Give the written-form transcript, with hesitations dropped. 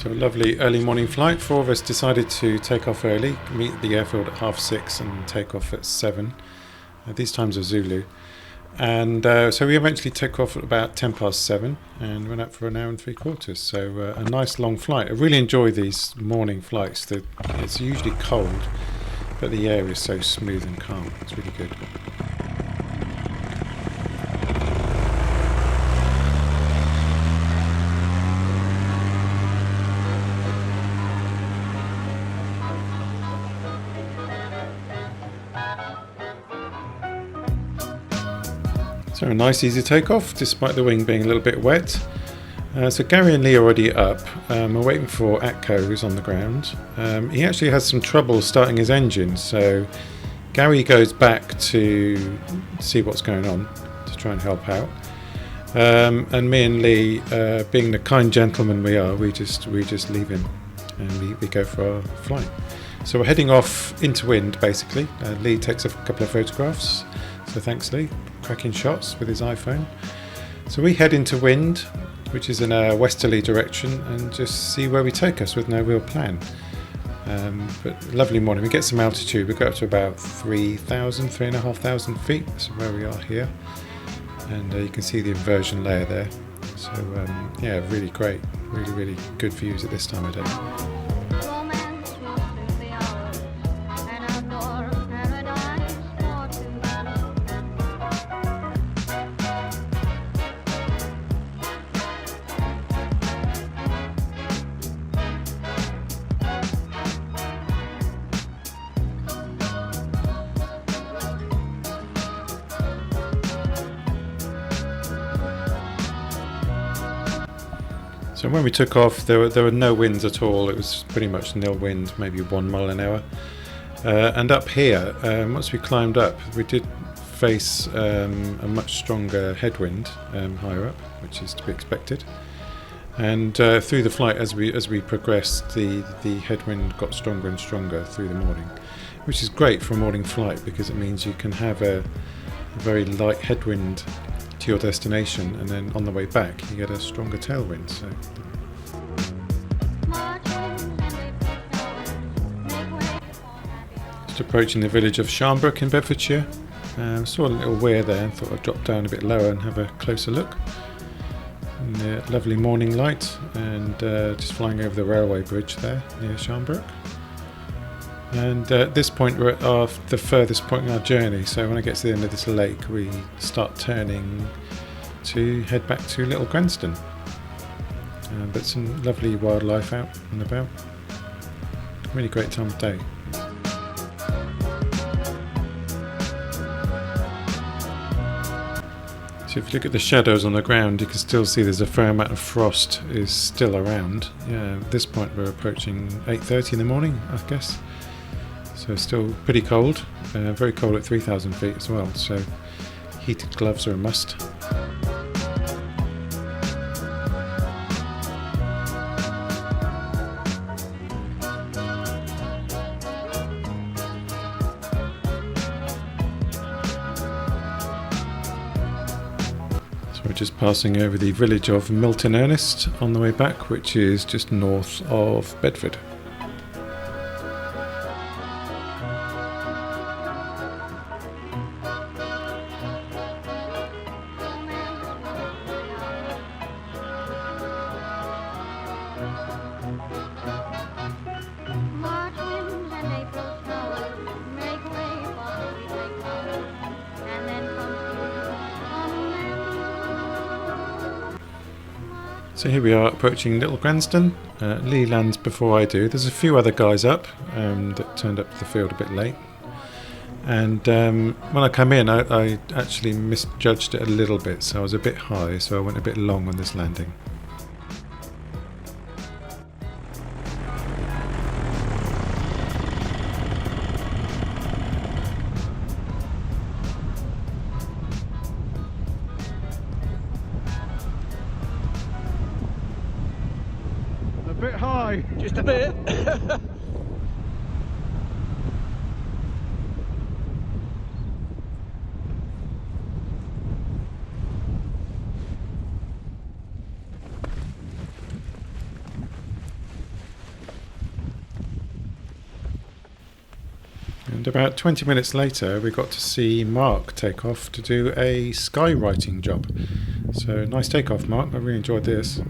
So a lovely early morning flight. 4 of us decided to take off early, meet at the airfield at 6:30 and take off at 7. These times are Zulu. And so we eventually took off at about 7:10 and went up for an hour and 3/4. So a nice long flight. I really enjoy these morning flights. It's usually cold, but the air is so smooth and calm. It's really good. So a nice easy takeoff despite the wing being a little bit wet. So Gary and Lee are already up. We're waiting for Atco, who's on the ground. He actually has some trouble starting his engine, so Gary goes back to see what's going on to try and help out. And me and Lee, being the kind gentlemen we are, we just leave him and we go for our flight. So we're heading off into wind basically. Lee takes a couple of photographs. So thanks Lee, cracking shots with his iPhone. So we head into wind, which is in a westerly direction, and just see where we take us with no real plan. But lovely morning, we get some altitude, we go up to about 3,500 feet, that's where we are here. And you can see the inversion layer there. So yeah, really great, really good views at this time of day. So when we took off, there were no winds at all. It was pretty much nil wind, maybe 1 mile an hour. And up here, once we climbed up, we did face a much stronger headwind higher up, which is to be expected. And through the flight, as we progressed, the headwind got stronger and stronger through the morning, which is great for a morning flight because it means you can have a very light headwind to your destination, and then on the way back you get a stronger tailwind. So just approaching the village of Sharnbrook in Bedfordshire. Saw a little weir there and thought I'd drop down a bit lower and have a closer look. And the lovely morning light, and just flying over the railway bridge there near Sharnbrook. And at this point we're at the furthest point in our journey, so when I get to the end of this lake we start turning to head back to Little Granston. But some lovely wildlife out and about. Really great time of day. So if you look at the shadows on the ground, you can still see there's a fair amount of frost is still around. Yeah, at this point we're approaching 8:30 in the morning, I guess. So still pretty cold, very cold at 3,000 feet as well, so heated gloves are a must. So we're just passing over the village of Milton Ernest on the way back, which is just north of Bedford. So here we are approaching Little Granston. Lee lands before I do. There's a few other guys up that turned up to the field a bit late. And when I come in, I actually misjudged it a little bit, so I was a bit high, so I went a bit long on this landing. A bit high. Just a bit. And about 20 minutes later we got to see Mark take off to do a skywriting job. So nice takeoff, Mark. I really enjoyed this.